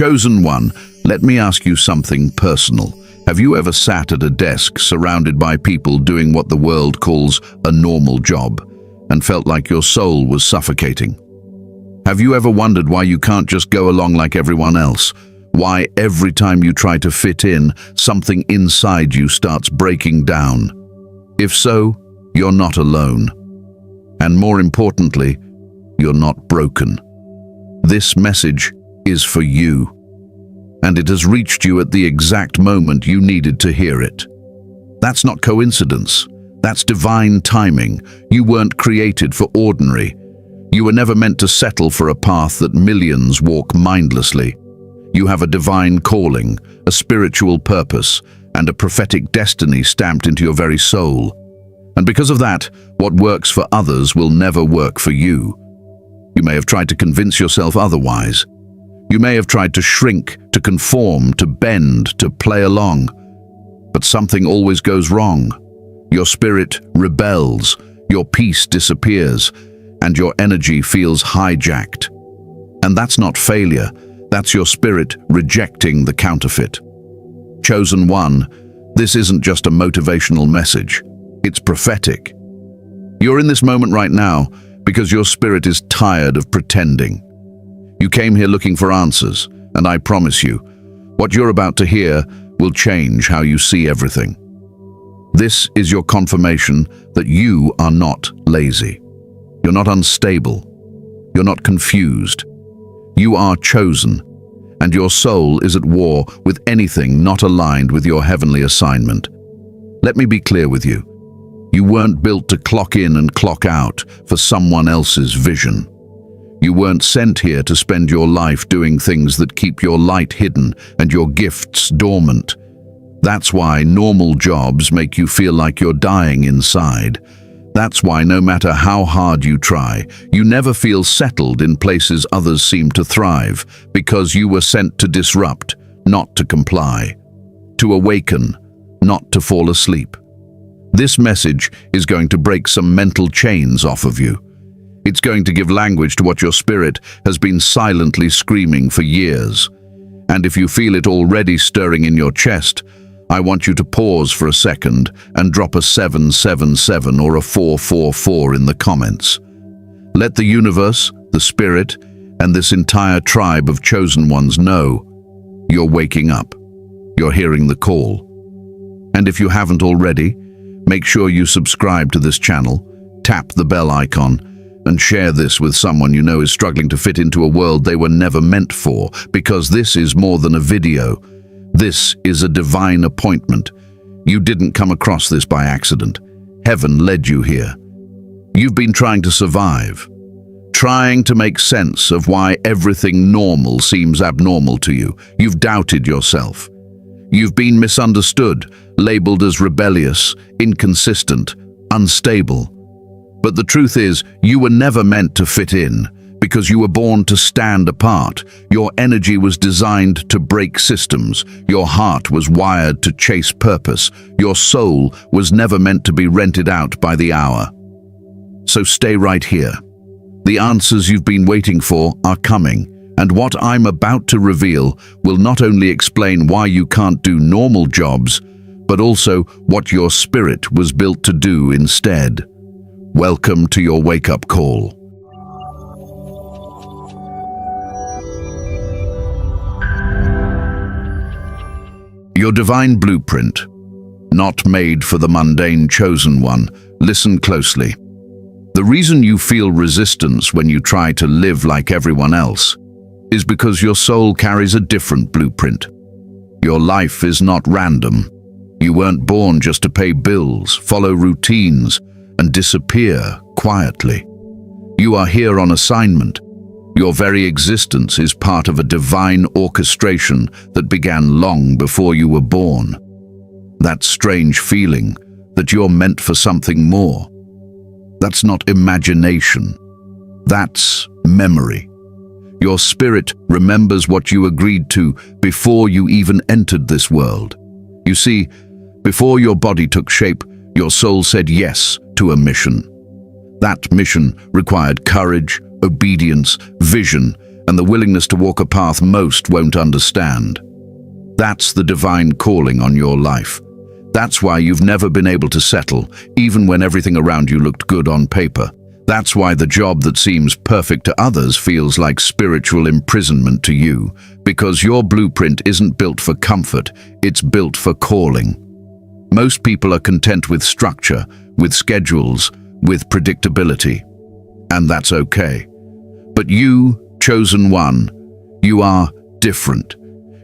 Chosen one, let me ask you something personal. Have you ever sat at a desk surrounded by people doing what the world calls a normal job and felt like your soul was suffocating? Have you ever wondered why you can't just go along like everyone else? Why every time you try to fit in, something inside you starts breaking down? If so, you're not alone. And more importantly, you're not broken. This message is for you. And it has reached you at the exact moment you needed to hear it. That's not coincidence. That's divine timing. You weren't created for ordinary. You were never meant to settle for a path that millions walk mindlessly. You have a divine calling, a spiritual purpose, and a prophetic destiny stamped into your very soul. And because of that, what works for others will never work for you. You may have tried to convince yourself otherwise. You may have tried to shrink, to conform, to bend, to play along. But something always goes wrong. Your spirit rebels, your peace disappears, and your energy feels hijacked. And that's not failure, that's your spirit rejecting the counterfeit. Chosen one, this isn't just a motivational message, it's prophetic. You're in this moment right now because your spirit is tired of pretending. You came here looking for answers, and I promise you, what you're about to hear will change how you see everything. This is your confirmation that you are not lazy. You're not unstable. You're not confused. You are chosen, and your soul is at war with anything not aligned with your heavenly assignment. Let me be clear with you. You weren't built to clock in and clock out for someone else's vision. You weren't sent here to spend your life doing things that keep your light hidden and your gifts dormant. That's why normal jobs make you feel like you're dying inside. That's why no matter how hard you try, you never feel settled in places others seem to thrive, because you were sent to disrupt, not to comply. To awaken, not to fall asleep. This message is going to break some mental chains off of you. It's going to give language to what your spirit has been silently screaming for years. And if you feel it already stirring in your chest, I want you to pause for a second and drop a 777 or a 444 in the comments. Let the universe, the spirit, and this entire tribe of chosen ones know you're waking up. You're hearing the call. And if you haven't already, make sure you subscribe to this channel, tap the bell icon, and share this with someone you know is struggling to fit into a world they were never meant for, because this is more than a video. This is a divine appointment. You didn't come across this by accident. Heaven led you here. You've been trying to survive, trying to make sense of why everything normal seems abnormal to you. You've doubted yourself. You've been misunderstood, labeled as rebellious, inconsistent, unstable. But the truth is, you were never meant to fit in, because you were born to stand apart. Your energy was designed to break systems. Your heart was wired to chase purpose. Your soul was never meant to be rented out by the hour. So stay right here. The answers you've been waiting for are coming, and what I'm about to reveal will not only explain why you can't do normal jobs, but also what your spirit was built to do instead. Welcome to your wake-up call. Your divine blueprint, not made for the mundane chosen one. Listen closely. The reason you feel resistance when you try to live like everyone else is because your soul carries a different blueprint. Your life is not random. You weren't born just to pay bills, follow routines, and disappear quietly. You are here on assignment. Your very existence is part of a divine orchestration that began long before you were born. That strange feeling that you're meant for something more. That's not imagination. That's memory. Your spirit remembers what you agreed to before you even entered this world. You see, before your body took shape, your soul said yes to a mission. That mission required courage, obedience, vision, and the willingness to walk a path most won't understand. That's the divine calling on your life. That's why you've never been able to settle, even when everything around you looked good on paper. That's why the job that seems perfect to others feels like spiritual imprisonment to you, because your blueprint isn't built for comfort, it's built for calling. Most people are content with structure, with schedules, with predictability. And that's okay. But you, chosen one, you are different.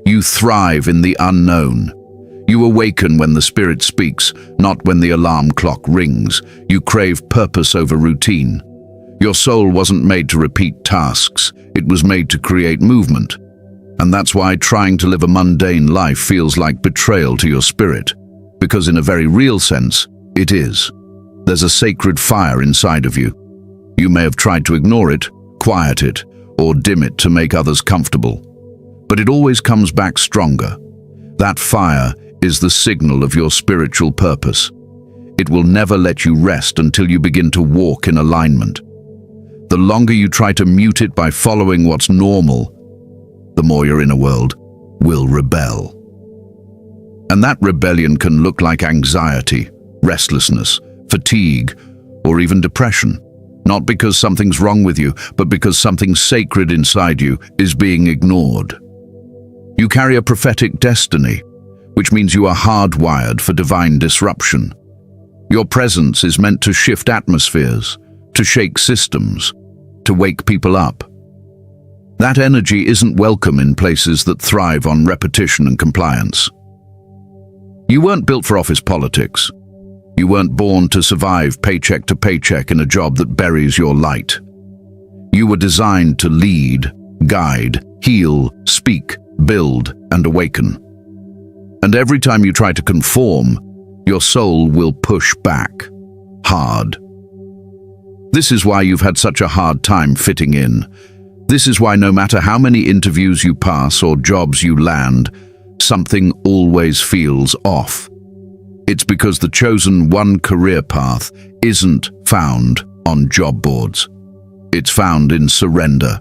You thrive in the unknown. You awaken when the Spirit speaks, not when the alarm clock rings. You crave purpose over routine. Your soul wasn't made to repeat tasks, it was made to create movement. And that's why trying to live a mundane life feels like betrayal to your spirit, because in a very real sense, it is. There's a sacred fire inside of you. You may have tried to ignore it, quiet it, or dim it to make others comfortable. But it always comes back stronger. That fire is the signal of your spiritual purpose. It will never let you rest until you begin to walk in alignment. The longer you try to mute it by following what's normal, the more your inner world will rebel. And that rebellion can look like anxiety, restlessness, fatigue, or even depression. Not because something's wrong with you, but because something sacred inside you is being ignored. You carry a prophetic destiny, which means you are hardwired for divine disruption. Your presence is meant to shift atmospheres, to shake systems, to wake people up. That energy isn't welcome in places that thrive on repetition and compliance. You weren't built for office politics. You weren't born to survive paycheck to paycheck in a job that buries your light. You were designed to lead, guide, heal, speak, build, and awaken. And every time you try to conform, your soul will push back, hard. This is why you've had such a hard time fitting in. This is why no matter how many interviews you pass or jobs you land, something always feels off. It's because the chosen one career path isn't found on job boards. It's found in surrender,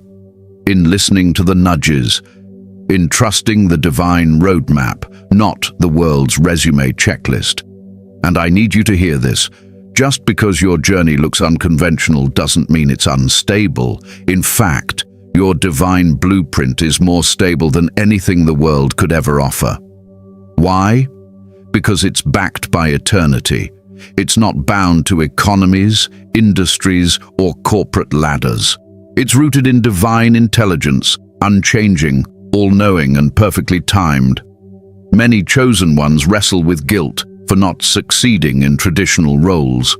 in listening to the nudges, in trusting the divine roadmap, not the world's resume checklist. And I need you to hear this. Just because your journey looks unconventional doesn't mean it's unstable. In fact, your divine blueprint is more stable than anything the world could ever offer. Why? Because it's backed by eternity. It's not bound to economies, industries, or corporate ladders. It's rooted in divine intelligence, unchanging, all-knowing, and perfectly timed. Many chosen ones wrestle with guilt for not succeeding in traditional roles.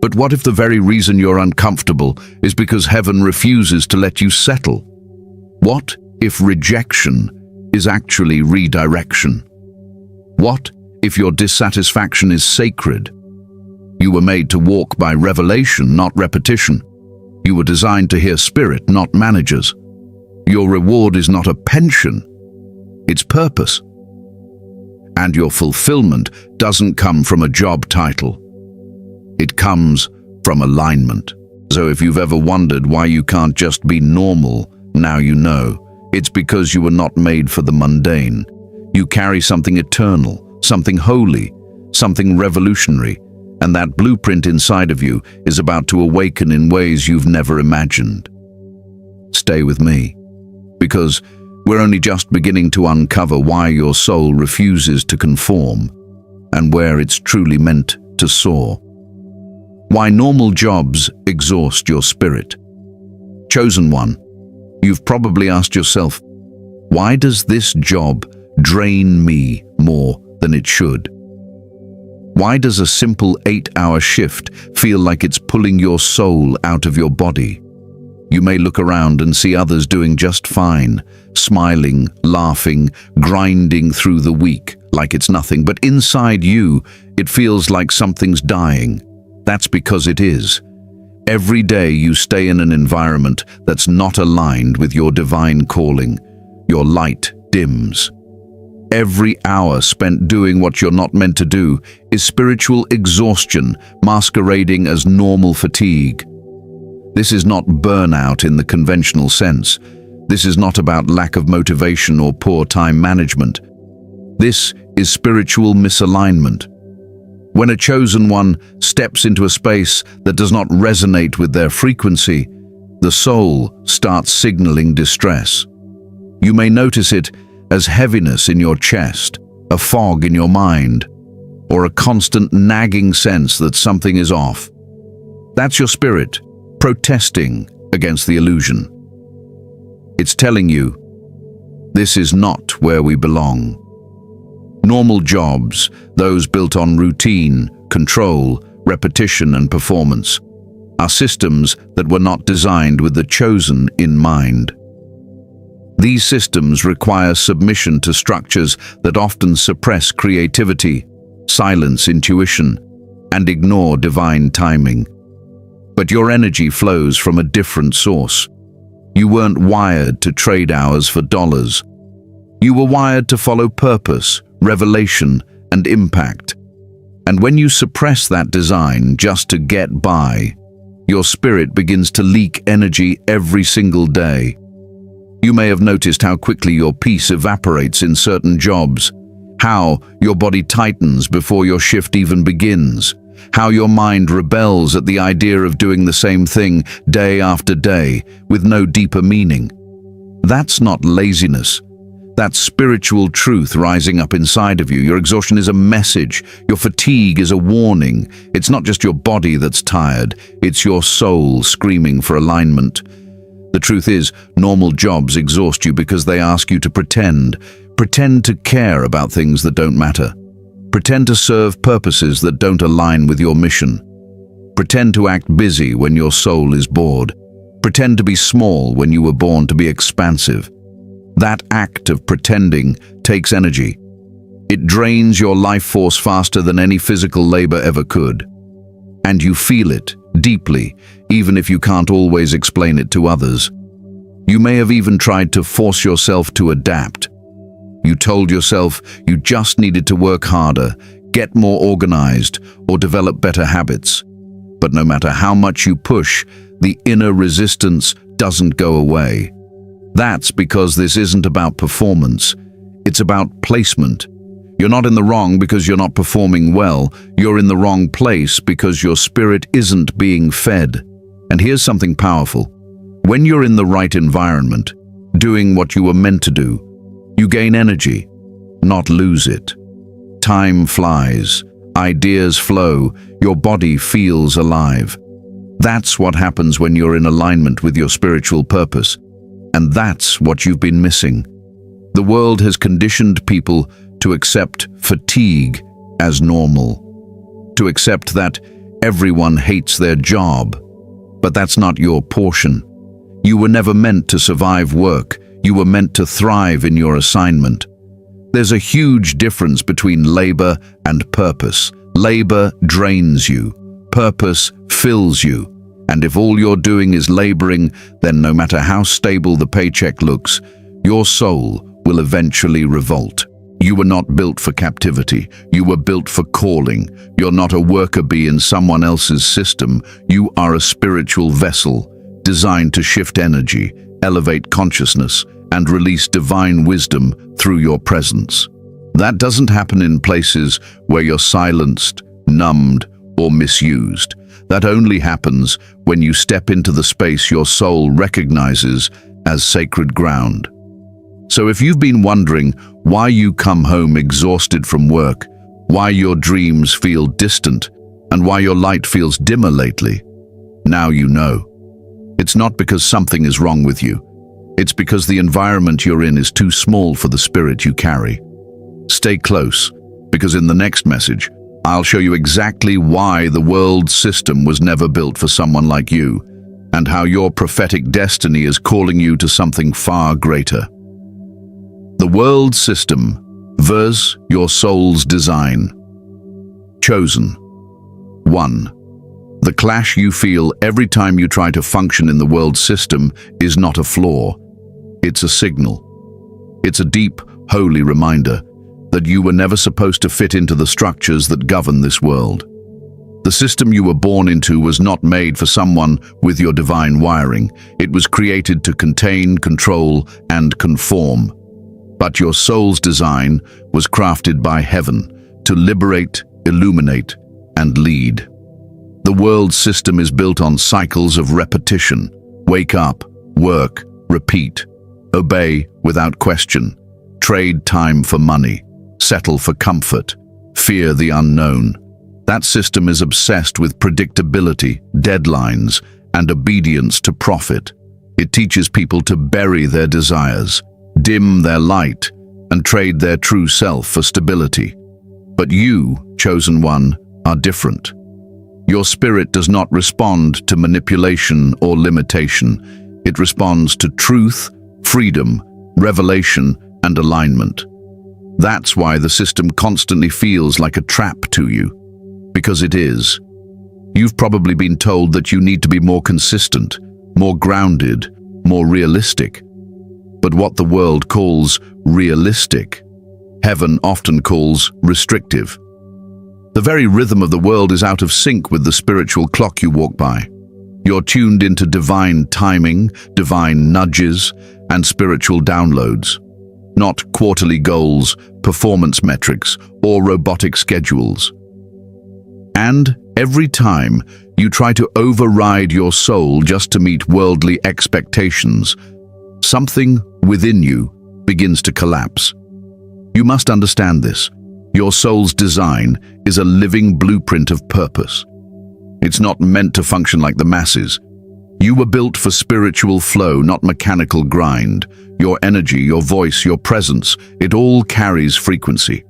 But what if the very reason you're uncomfortable is because heaven refuses to let you settle? What if rejection is actually redirection? What if your dissatisfaction is sacred? You were made to walk by revelation, not repetition. You were designed to hear spirit, not managers. Your reward is not a pension, it's purpose. And your fulfillment doesn't come from a job title. It comes from alignment. So if you've ever wondered why you can't just be normal, now you know. It's because you were not made for the mundane. You carry something eternal, something holy, something revolutionary, and that blueprint inside of you is about to awaken in ways you've never imagined. Stay with me, because we're only just beginning to uncover why your soul refuses to conform and where it's truly meant to soar. Why normal jobs exhaust your spirit. Chosen one, you've probably asked yourself, why does this job drain me more than it should? Why does a simple 8-hour shift feel like it's pulling your soul out of your body? You may look around and see others doing just fine, smiling, laughing, grinding through the week like it's nothing, but inside you, it feels like something's dying. That's because it is. Every day you stay in an environment that's not aligned with your divine calling. Your light dims. Every hour spent doing what you're not meant to do is spiritual exhaustion masquerading as normal fatigue. This is not burnout in the conventional sense. This is not about lack of motivation or poor time management. This is spiritual misalignment. When a chosen one steps into a space that does not resonate with their frequency, the soul starts signaling distress. You may notice it as heaviness in your chest, a fog in your mind, or a constant nagging sense that something is off. That's your spirit protesting against the illusion. It's telling you, this is not where we belong. Normal jobs, those built on routine, control, repetition and performance, are systems that were not designed with the chosen in mind. These systems require submission to structures that often suppress creativity, silence intuition, and ignore divine timing. But your energy flows from a different source. You weren't wired to trade hours for dollars. You were wired to follow purpose, revelation, and impact. And when you suppress that design just to get by, your spirit begins to leak energy every single day. You may have noticed how quickly your peace evaporates in certain jobs, how your body tightens before your shift even begins, how your mind rebels at the idea of doing the same thing day after day with no deeper meaning. That's not laziness. That's spiritual truth rising up inside of you. Your exhaustion is a message. Your fatigue is a warning. It's not just your body that's tired. It's your soul screaming for alignment. The truth is, normal jobs exhaust you because they ask you to pretend. Pretend to care about things that don't matter. Pretend to serve purposes that don't align with your mission. Pretend to act busy when your soul is bored. Pretend to be small when you were born to be expansive. That act of pretending takes energy. It drains your life force faster than any physical labor ever could. And you feel it deeply, even if you can't always explain it to others. You may have even tried to force yourself to adapt. You told yourself you just needed to work harder, get more organized, or develop better habits. But no matter how much you push, the inner resistance doesn't go away. That's because this isn't about performance. It's about placement. You're not in the wrong because you're not performing well. You're in the wrong place because your spirit isn't being fed. And here's something powerful. When you're in the right environment, doing what you were meant to do, you gain energy, not lose it. Time flies, ideas flow, your body feels alive. That's what happens when you're in alignment with your spiritual purpose. And that's what you've been missing. The world has conditioned people to accept fatigue as normal, to accept that everyone hates their job. But that's not your portion. You were never meant to survive work. You were meant to thrive in your assignment. There's a huge difference between labor and purpose. Labor drains you. Purpose fills you. And if all you're doing is laboring, then no matter how stable the paycheck looks, your soul will eventually revolt. You were not built for captivity. You were built for calling. You're not a worker bee in someone else's system. You are a spiritual vessel, designed to shift energy, elevate consciousness, and release divine wisdom through your presence. That doesn't happen in places where you're silenced, numbed, or misused. That only happens when you step into the space your soul recognizes as sacred ground. So if you've been wondering why you come home exhausted from work, why your dreams feel distant, and why your light feels dimmer lately, now you know. It's not because something is wrong with you. It's because the environment you're in is too small for the spirit you carry. Stay close, because in the next message, I'll show you exactly why the world system was never built for someone like you, and how your prophetic destiny is calling you to something far greater. The world system versus your soul's design. Chosen. 1. The clash you feel every time you try to function in the world system is not a flaw. It's a signal. It's a deep, holy reminder that you were never supposed to fit into the structures that govern this world. The system you were born into was not made for someone with your divine wiring. It was created to contain, control, and conform. But your soul's design was crafted by heaven to liberate, illuminate, and lead. The world's system is built on cycles of repetition. Wake up, work, repeat, obey without question, trade time for money, settle for comfort, fear the unknown. That system is obsessed with predictability, deadlines, and obedience to profit. It teaches people to bury their desires, dim their light, and trade their true self for stability. But you, chosen one, are different. Your spirit does not respond to manipulation or limitation. It responds to truth, freedom, revelation, and alignment. That's why the system constantly feels like a trap to you. Because it is. You've probably been told that you need to be more consistent, more grounded, more realistic. But what the world calls realistic, heaven often calls restrictive. The very rhythm of the world is out of sync with the spiritual clock you walk by. You're tuned into divine timing, divine nudges, and spiritual downloads, not quarterly goals, performance metrics, or robotic schedules. And every time you try to override your soul just to meet worldly expectations, something within you begins to collapse. You must understand this. Your soul's design is a living blueprint of purpose. It's not meant to function like the masses. You were built for spiritual flow, not mechanical grind. Your energy, your voice, your presence, it all carries frequency.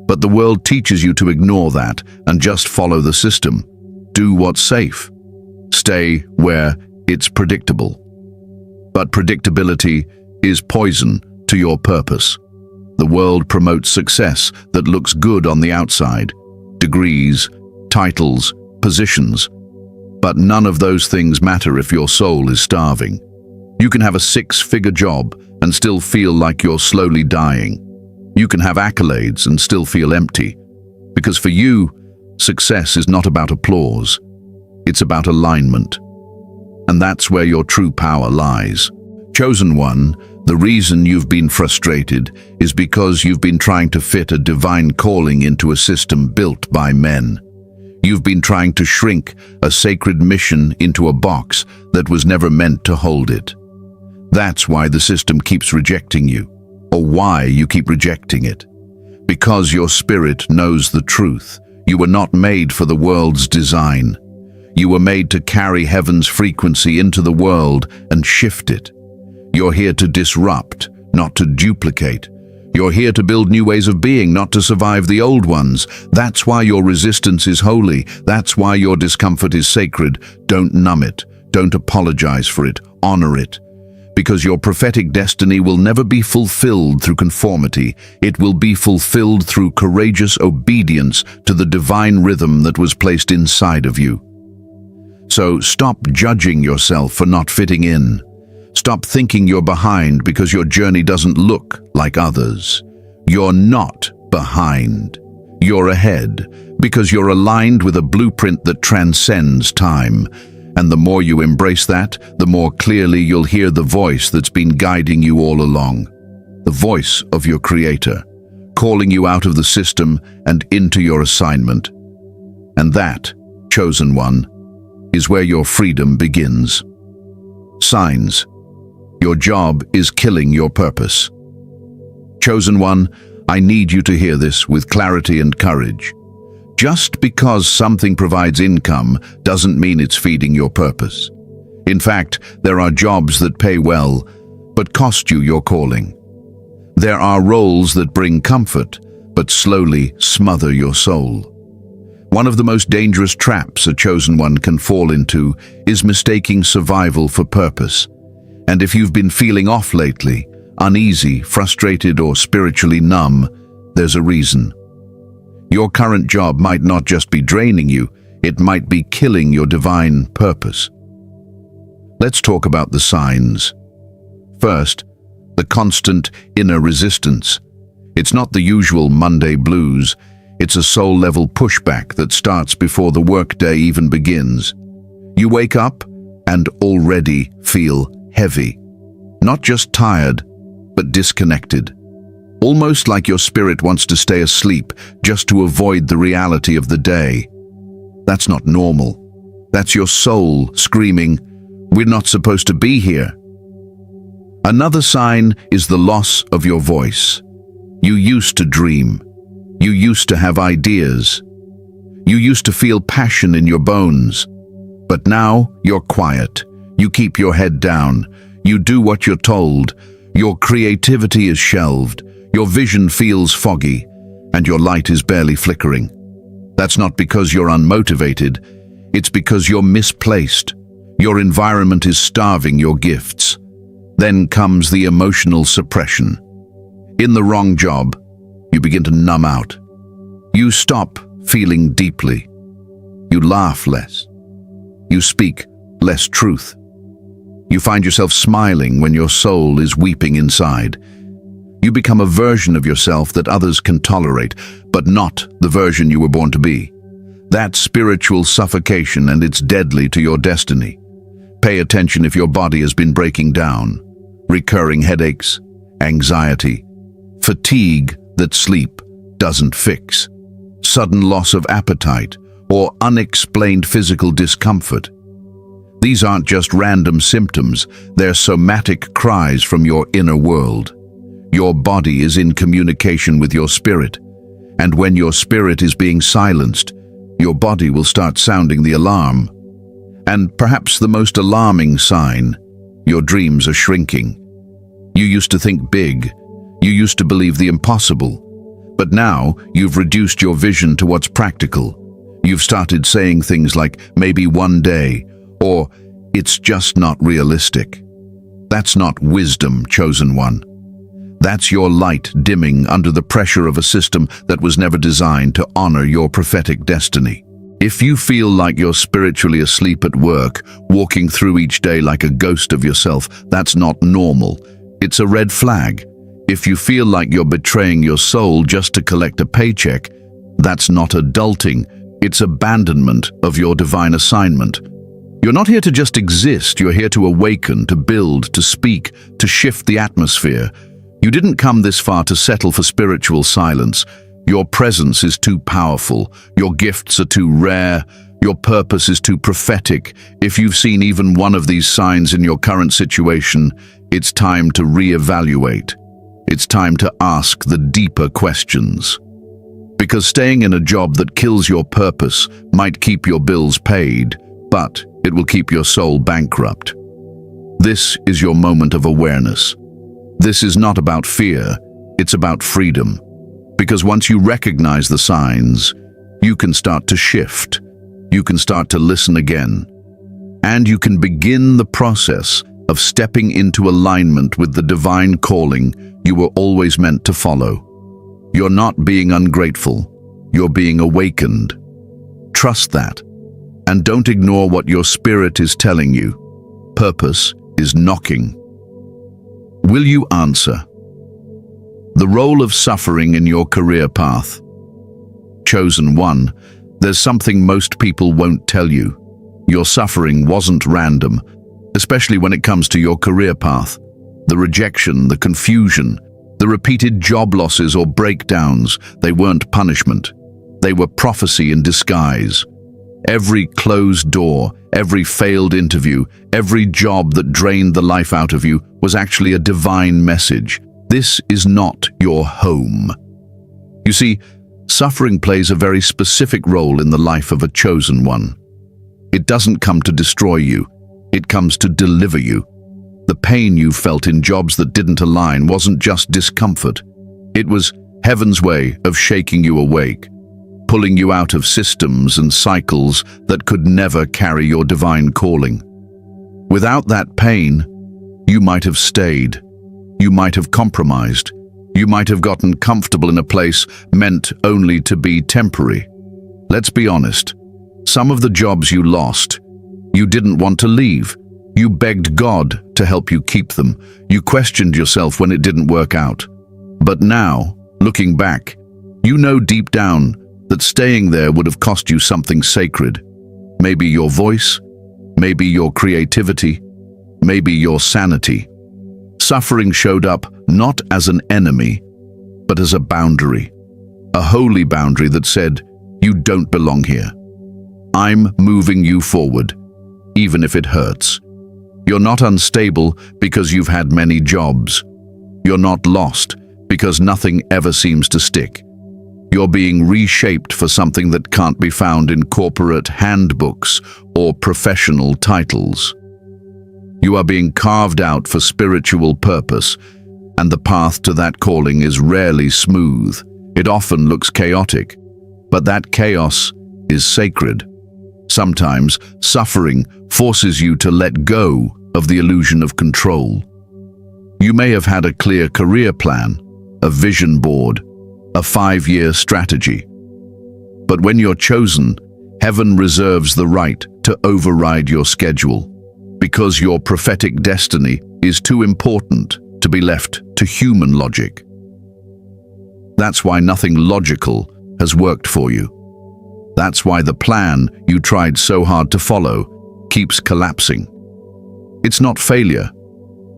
But the world teaches you to ignore that and just follow the system. Do what's safe. Stay where it's predictable. But predictability is poison to your purpose. The world promotes success that looks good on the outside. Degrees, titles, positions. But none of those things matter if your soul is starving. You can have a six-figure job and still feel like you're slowly dying. You can have accolades and still feel empty. Because for you, success is not about applause. It's about alignment. And that's where your true power lies. Chosen one, the reason you've been frustrated is because you've been trying to fit a divine calling into a system built by men. You've been trying to shrink a sacred mission into a box that was never meant to hold it. That's why the system keeps rejecting you. Or why you keep rejecting it. Because your spirit knows the truth. You were not made for the world's design. You were made to carry heaven's frequency into the world and shift it. You're here to disrupt, not to duplicate. You're here to build new ways of being, not to survive the old ones. That's why your resistance is holy. That's why your discomfort is sacred. Don't numb it. Don't apologize for it. Honor it. Because your prophetic destiny will never be fulfilled through conformity. It will be fulfilled through courageous obedience to the divine rhythm that was placed inside of you. So stop judging yourself for not fitting in. Stop thinking you're behind because your journey doesn't look like others. You're not behind. You're ahead because you're aligned with a blueprint that transcends time. And the more you embrace that, the more clearly you'll hear the voice that's been guiding you all along. The voice of your Creator, calling you out of the system and into your assignment. And that, chosen one, is where your freedom begins. Signs. Your job is killing your purpose. Chosen one, I need you to hear this with clarity and courage. Just because something provides income doesn't mean it's feeding your purpose. In fact, there are jobs that pay well, but cost you your calling. There are roles that bring comfort, but slowly smother your soul. One of the most dangerous traps a chosen one can fall into is mistaking survival for purpose. And if you've been feeling off lately, uneasy, frustrated, or spiritually numb, there's a reason. Your current job might not just be draining you, it might be killing your divine purpose. Let's talk about the signs. First, the constant inner resistance. It's not the usual Monday blues. It's a soul-level pushback that starts before the workday even begins. You wake up and already feel heavy. Not just tired, but disconnected. Almost like your spirit wants to stay asleep just to avoid the reality of the day. That's not normal. That's your soul screaming, "We're not supposed to be here." Another sign is the loss of your voice. You used to dream. You used to have ideas. You used to feel passion in your bones. But now you're quiet. You keep your head down. You do what you're told. Your creativity is shelved. Your vision feels foggy, and your light is barely flickering. That's not because you're unmotivated. It's because you're misplaced. Your environment is starving your gifts. Then comes the emotional suppression. In the wrong job, you begin to numb out. You stop feeling deeply. You laugh less. You speak less truth. You find yourself smiling when your soul is weeping inside. You become a version of yourself that others can tolerate, but not the version you were born to be. That's spiritual suffocation, and it's deadly to your destiny. Pay attention if your body has been breaking down. Recurring headaches, anxiety, fatigue that sleep doesn't fix, sudden loss of appetite, or unexplained physical discomfort. These aren't just random symptoms, they're somatic cries from your inner world. Your body is in communication with your spirit, and when your spirit is being silenced, your body will start sounding the alarm. And perhaps the most alarming sign, your dreams are shrinking. You used to think big, you used to believe the impossible, but now you've reduced your vision to what's practical. You've started saying things like, "maybe one day," or "it's just not realistic." That's not wisdom, chosen one. That's your light dimming under the pressure of a system that was never designed to honor your prophetic destiny. If you feel like you're spiritually asleep at work, walking through each day like a ghost of yourself, that's not normal. It's a red flag. If you feel like you're betraying your soul just to collect a paycheck, that's not adulting. It's abandonment of your divine assignment. You're not here to just exist. You're here to awaken, to build, to speak, to shift the atmosphere. You didn't come this far to settle for spiritual silence. Your presence is too powerful. Your gifts are too rare. Your purpose is too prophetic. If you've seen even one of these signs in your current situation, it's time to reevaluate. It's time to ask the deeper questions. Because staying in a job that kills your purpose might keep your bills paid, but it will keep your soul bankrupt. This is your moment of awareness. This is not about fear, it's about freedom. Because once you recognize the signs, you can start to shift. You can start to listen again. And you can begin the process of stepping into alignment with the divine calling you were always meant to follow. You're not being ungrateful, you're being awakened. Trust that, and don't ignore what your spirit is telling you. Purpose is knocking. Will you answer? The role of suffering in your career path. Chosen one, there's something most people won't tell you. Your suffering wasn't random, especially when it comes to your career path. The rejection, the confusion, the repeated job losses or breakdowns, they weren't punishment. They were prophecy in disguise. Every closed door, every failed interview, every job that drained the life out of you was actually a divine message. This is not your home. You see, suffering plays a very specific role in the life of a chosen one. It doesn't come to destroy you. It comes to deliver you. The pain you felt in jobs that didn't align wasn't just discomfort. It was heaven's way of shaking you awake, pulling you out of systems and cycles that could never carry your divine calling. Without that pain, you might have stayed. You might have compromised. You might have gotten comfortable in a place meant only to be temporary. Let's be honest. Some of the jobs you lost, you didn't want to leave. You begged God to help you keep them. You questioned yourself when it didn't work out. But now, looking back, you know deep down that staying there would have cost you something sacred. Maybe your voice, maybe your creativity, maybe your sanity. Suffering showed up not as an enemy, but as a boundary. A holy boundary that said, you don't belong here. I'm moving you forward, even if it hurts. You're not unstable because you've had many jobs. You're not lost because nothing ever seems to stick. You're being reshaped for something that can't be found in corporate handbooks or professional titles. You are being carved out for spiritual purpose, and the path to that calling is rarely smooth. It often looks chaotic, but that chaos is sacred. Sometimes suffering forces you to let go of the illusion of control. You may have had a clear career plan, a vision board, a 5-year strategy. But when you're chosen, heaven reserves the right to override your schedule, because your prophetic destiny is too important to be left to human logic. That's why nothing logical has worked for you. That's why the plan you tried so hard to follow keeps collapsing. It's not failure,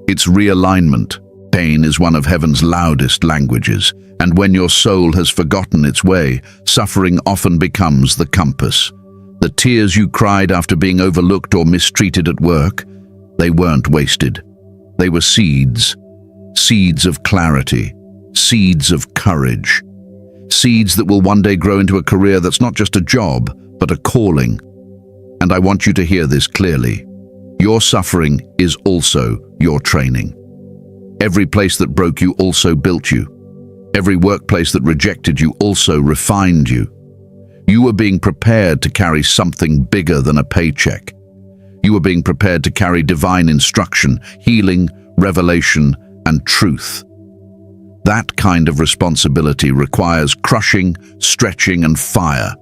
it's realignment. Pain is one of heaven's loudest languages, and when your soul has forgotten its way, suffering often becomes the compass. The tears you cried after being overlooked or mistreated at work, they weren't wasted. They were seeds. Seeds of clarity. Seeds of courage. Seeds that will one day grow into a career that's not just a job, but a calling. And I want you to hear this clearly. Your suffering is also your training. Every place that broke you also built you. Every workplace that rejected you also refined you. You were being prepared to carry something bigger than a paycheck. You were being prepared to carry divine instruction, healing, revelation, and truth. That kind of responsibility requires crushing, stretching, and fire.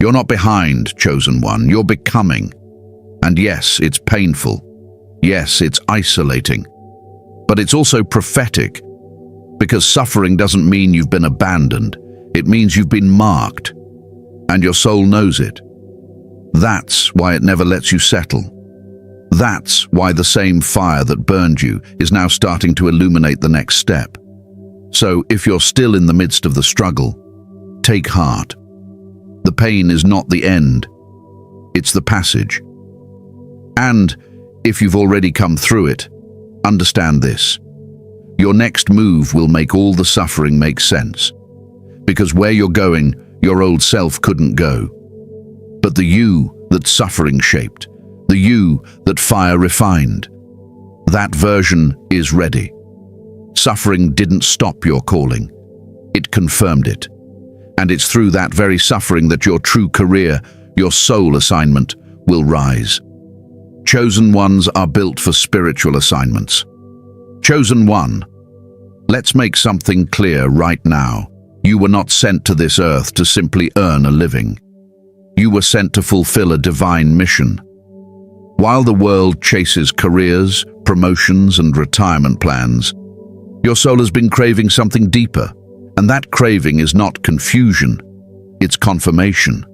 You're not behind, chosen one, you're becoming. And yes, it's painful. Yes, it's isolating. But it's also prophetic, because suffering doesn't mean you've been abandoned. It means you've been marked, and your soul knows it. That's why it never lets you settle. That's why the same fire that burned you is now starting to illuminate the next step. So if you're still in the midst of the struggle, take heart. The pain is not the end, it's the passage. And if you've already come through it, understand this. Your next move will make all the suffering make sense. Because where you're going, your old self couldn't go. But the you that suffering shaped, the you that fire refined, that version is ready. Suffering didn't stop your calling. It confirmed it. And it's through that very suffering that your true career, your soul assignment, will rise. Chosen ones are built for spiritual assignments. Chosen one, let's make something clear right now. You were not sent to this earth to simply earn a living. You were sent to fulfill a divine mission. While the world chases careers, promotions, and retirement plans, your soul has been craving something deeper, and that craving is not confusion, it's confirmation.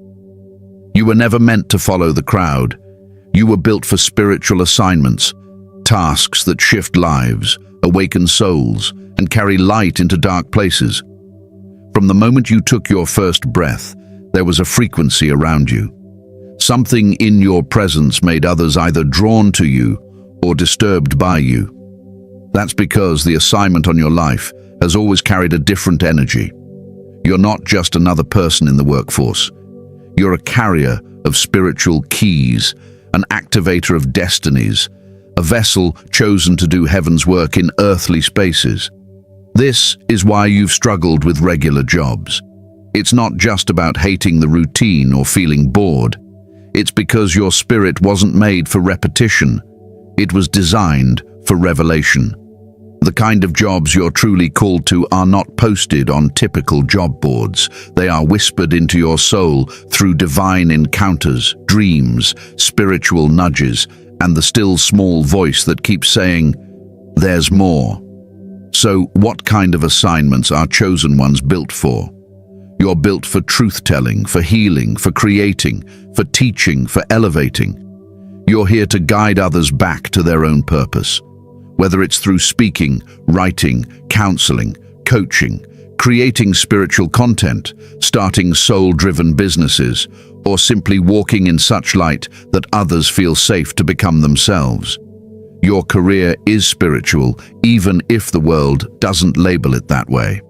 You were never meant to follow the crowd. You were built for spiritual assignments, tasks that shift lives, awaken souls, and carry light into dark places. From the moment you took your first breath, there was a frequency around you. Something in your presence made others either drawn to you or disturbed by you. That's because the assignment on your life has always carried a different energy. You're not just another person in the workforce. You're a carrier of spiritual keys, an activator of destinies, a vessel chosen to do heaven's work in earthly spaces. This is why you've struggled with regular jobs. It's not just about hating the routine or feeling bored. It's because your spirit wasn't made for repetition. It was designed for revelation. The kind of jobs you're truly called to are not posted on typical job boards. They are whispered into your soul through divine encounters, dreams, spiritual nudges, and the still small voice that keeps saying, "There's more." So, what kind of assignments are chosen ones built for? You're built for truth-telling, for healing, for creating, for teaching, for elevating. You're here to guide others back to their own purpose. Whether it's through speaking, writing, counseling, coaching, creating spiritual content, starting soul-driven businesses, or simply walking in such light that others feel safe to become themselves. Your career is spiritual, even if the world doesn't label it that way.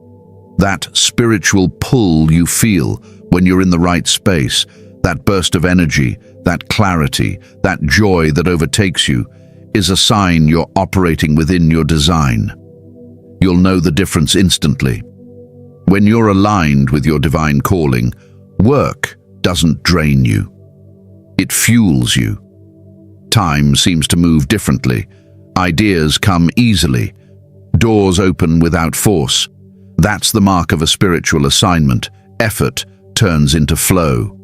That spiritual pull you feel when you're in the right space, that burst of energy, that clarity, that joy that overtakes you, is a sign you're operating within your design. You'll know the difference instantly. When you're aligned with your divine calling, work doesn't drain you. It fuels you. Time seems to move differently. Ideas come easily. Doors open without force. That's the mark of a spiritual assignment. Effort turns into flow.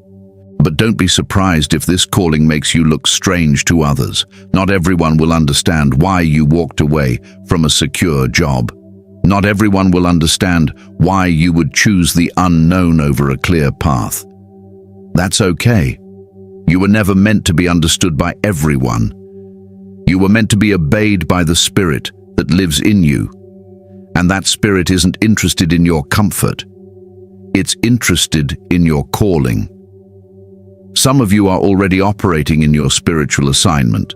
But don't be surprised if this calling makes you look strange to others. Not everyone will understand why you walked away from a secure job. Not everyone will understand why you would choose the unknown over a clear path. That's okay. You were never meant to be understood by everyone. You were meant to be obeyed by the spirit that lives in you. And that spirit isn't interested in your comfort. It's interested in your calling. Some of you are already operating in your spiritual assignment,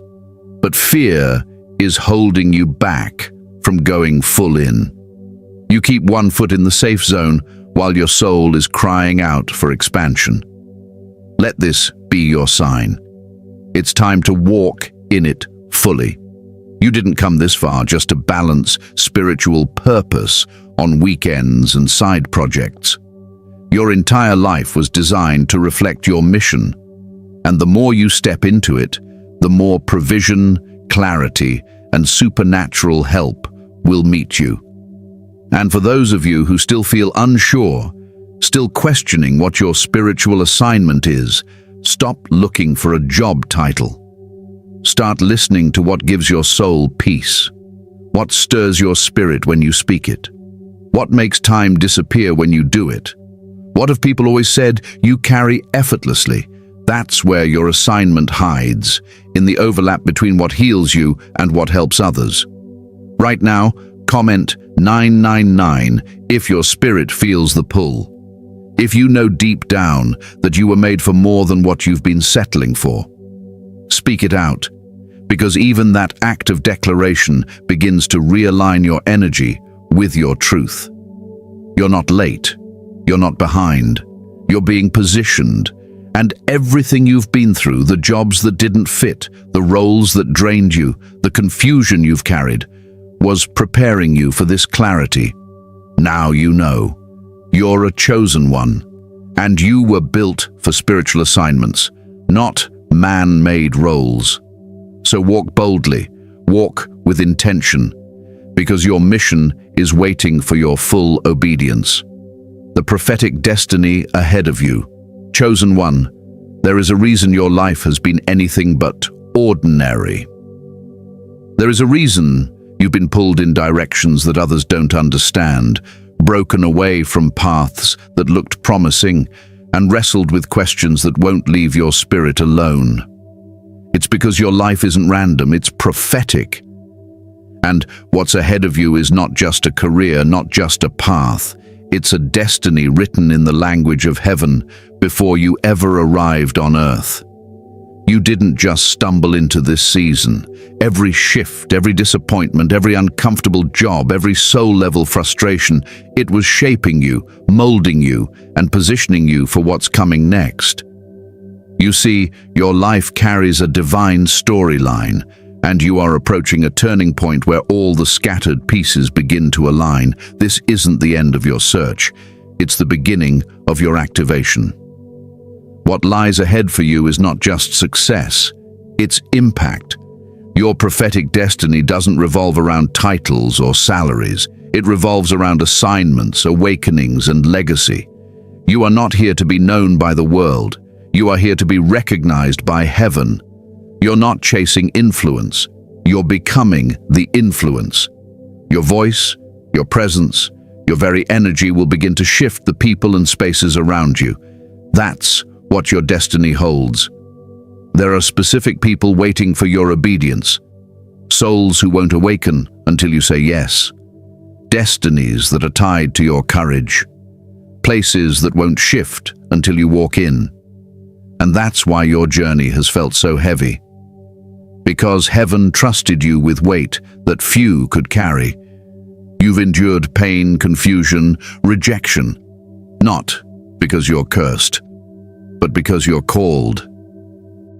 but fear is holding you back from going full in. You keep one foot in the safe zone while your soul is crying out for expansion. Let this be your sign. It's time to walk in it fully. You didn't come this far just to balance spiritual purpose on weekends and side projects. Your entire life was designed to reflect your mission, and the more you step into it, the more provision, clarity, and supernatural help will meet you. And for those of you who still feel unsure, still questioning what your spiritual assignment is, stop looking for a job title. Start listening to what gives your soul peace. What stirs your spirit when you speak it? What makes time disappear when you do it? What have people always said? You carry effortlessly. That's where your assignment hides, in the overlap between what heals you and what helps others. Right now, comment 999 if your spirit feels the pull. If you know deep down that you were made for more than what you've been settling for. Speak it out, because even that act of declaration begins to realign your energy with your truth. You're not late. You're not behind. You're being positioned. And everything you've been through, the jobs that didn't fit, the roles that drained you, the confusion you've carried, was preparing you for this clarity. Now you know. You're a chosen one, and you were built for spiritual assignments, not man-made roles. So walk boldly, walk with intention, because your mission is waiting for your full obedience. The prophetic destiny ahead of you. Chosen one, there is a reason your life has been anything but ordinary. There is a reason you've been pulled in directions that others don't understand, broken away from paths that looked promising, and wrestled with questions that won't leave your spirit alone. It's because your life isn't random, it's prophetic. And what's ahead of you is not just a career, not just a path. It's a destiny written in the language of heaven before you ever arrived on earth. You didn't just stumble into this season. Every shift, every disappointment, every uncomfortable job, every soul-level frustration, it was shaping you, molding you, and positioning you for what's coming next. You see, your life carries a divine storyline, and you are approaching a turning point where all the scattered pieces begin to align. This isn't the end of your search. It's the beginning of your activation. What lies ahead for you is not just success, it's impact. Your prophetic destiny doesn't revolve around titles or salaries. It revolves around assignments, awakenings, and legacy. You are not here to be known by the world. You are here to be recognized by heaven. You're not chasing influence. You're becoming the influence. Your voice, your presence, Your very energy will begin to shift the people and spaces around you. That's what your destiny holds. There are specific people waiting for your obedience. Souls who won't awaken until you say yes. Destinies that are tied to your courage. Places that won't shift until you walk in. And that's why your journey has felt so heavy. Because heaven trusted you with weight that few could carry. You've endured pain, confusion, rejection. Not because you're cursed, but because you're called.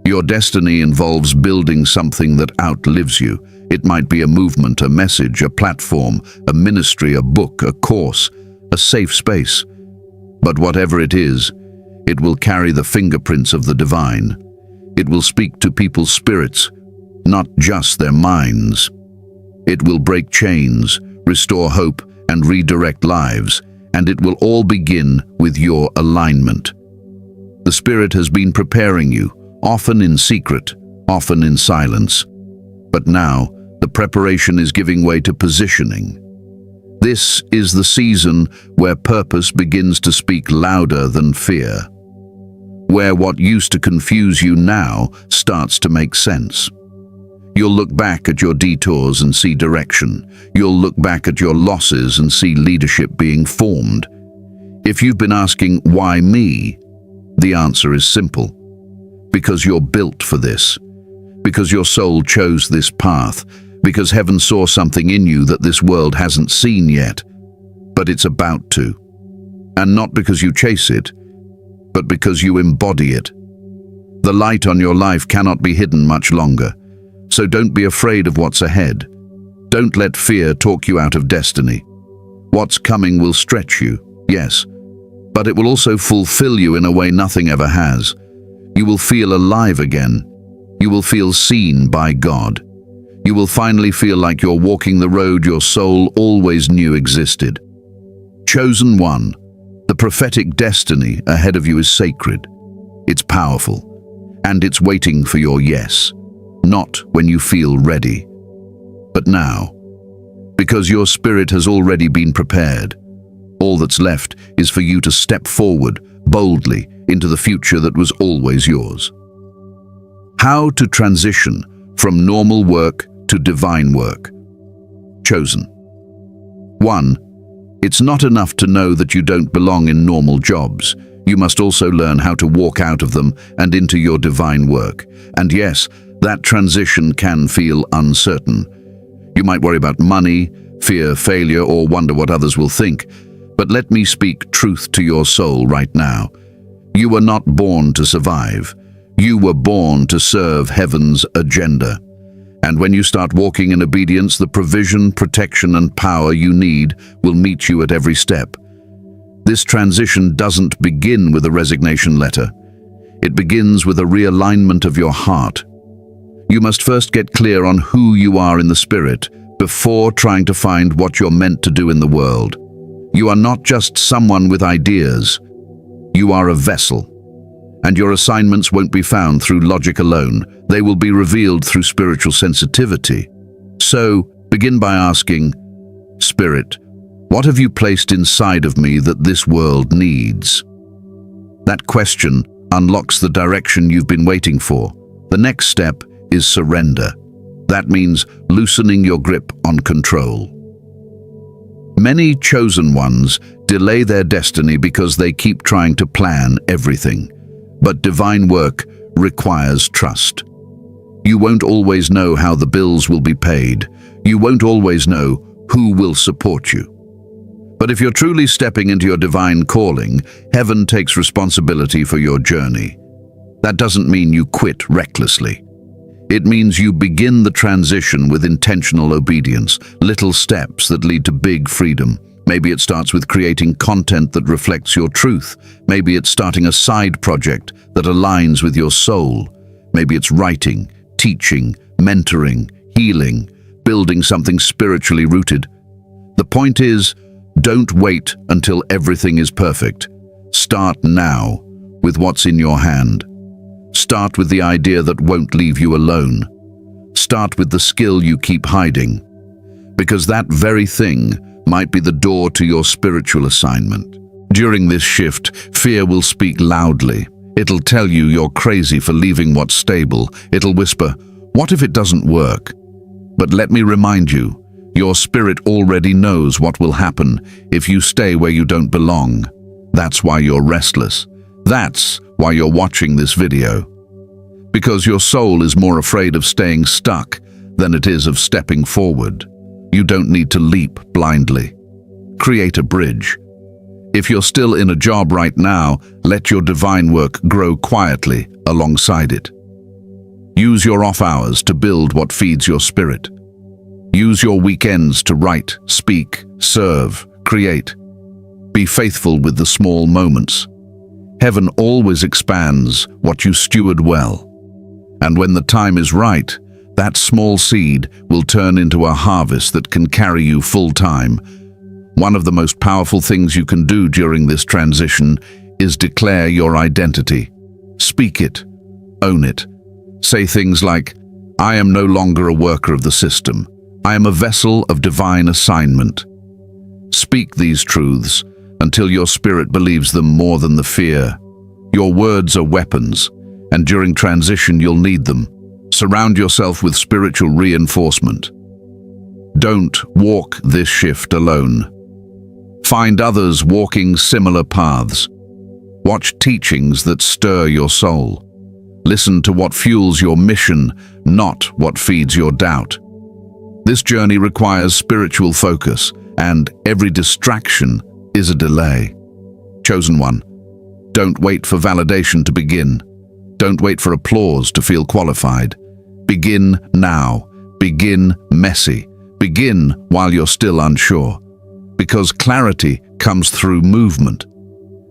Your destiny involves building something that outlives you. It might be a movement, a message, a platform, a ministry, a book, a course, a safe space. But whatever it is, it will carry the fingerprints of the divine. It will speak to people's spirits, not just their minds. It will break chains, restore hope, and redirect lives, and it will all begin with your alignment. The Spirit has been preparing you, often in secret, often in silence. But now, the preparation is giving way to positioning. This is the season where purpose begins to speak louder than fear. Where what used to confuse you now starts to make sense. You'll look back at your detours and see direction. You'll look back at your losses and see leadership being formed. If you've been asking, why me? The answer is simple. Because you're built for this. Because your soul chose this path. Because heaven saw something in you that this world hasn't seen yet. But it's about to. And not because you chase it, but because you embody it. The light on your life cannot be hidden much longer. So don't be afraid of what's ahead. Don't let fear talk you out of destiny. What's coming will stretch you, yes, but it will also fulfill you in a way nothing ever has. You will feel alive again. You will feel seen by God. You will finally feel like you're walking the road your soul always knew existed. Chosen one, the prophetic destiny ahead of you is sacred. It's powerful, and it's waiting for your yes. Not when you feel ready, but now, because your spirit has already been prepared. All that's left is for you to step forward boldly into the future that was always yours. How to transition from normal work to divine work. Chosen. 1. It's not enough to know that you don't belong in normal jobs. You must also learn how to walk out of them and into your divine work. And yes, that transition can feel uncertain. You might worry about money, fear failure, or wonder what others will think. But let me speak truth to your soul right now. You were not born to survive. You were born to serve heaven's agenda. And when you start walking in obedience, the provision, protection, and power you need will meet you at every step. This transition doesn't begin with a resignation letter. It begins with a realignment of your heart. You must first get clear on who you are in the Spirit before trying to find what you're meant to do in the world. You are not just someone with ideas. You are a vessel. And your assignments won't be found through logic alone. They will be revealed through spiritual sensitivity. So, begin by asking, Spirit, what have you placed inside of me that this world needs? That question unlocks the direction you've been waiting for. The next step is surrender. That means loosening your grip on control. Many chosen ones delay their destiny because they keep trying to plan everything. But divine work requires trust. You won't always know how the bills will be paid. You won't always know who will support you. But if you're truly stepping into your divine calling, heaven takes responsibility for your journey. That doesn't mean you quit recklessly. It means you begin the transition with intentional obedience, little steps that lead to big freedom. Maybe it starts with creating content that reflects your truth. Maybe it's starting a side project that aligns with your soul. Maybe it's writing, teaching, mentoring, healing, building something spiritually rooted. The point is, don't wait until everything is perfect. Start now with what's in your hand. Start with the idea that won't leave you alone. Start with the skill you keep hiding. Because that very thing might be the door to your spiritual assignment. During this shift, fear will speak loudly. It'll tell you you're crazy for leaving what's stable. It'll whisper, "What if it doesn't work?" But let me remind you, your spirit already knows what will happen if you stay where you don't belong. That's why you're restless. That's why you're watching this video. Because your soul is more afraid of staying stuck than it is of stepping forward. You don't need to leap blindly. Create a bridge. If you're still in a job right now, let your divine work grow quietly alongside it. Use your off hours to build what feeds your spirit. Use your weekends to write, speak, serve, create. Be faithful with the small moments. Heaven always expands what you steward well. And when the time is right, that small seed will turn into a harvest that can carry you full-time. One of the most powerful things you can do during this transition is declare your identity. Speak it. Own it. Say things like, "I am no longer a worker of the system. I am a vessel of divine assignment." Speak these truths until your spirit believes them more than the fear. Your words are weapons, and during transition you'll need them. Surround yourself with spiritual reinforcement. Don't walk this shift alone. Find others walking similar paths. Watch teachings that stir your soul. Listen to what fuels your mission, not what feeds your doubt. This journey requires spiritual focus, and every distraction is a delay. Chosen one, don't wait for validation to begin. Don't wait for applause to feel qualified. Begin now. Begin messy. Begin while you're still unsure. Because clarity comes through movement.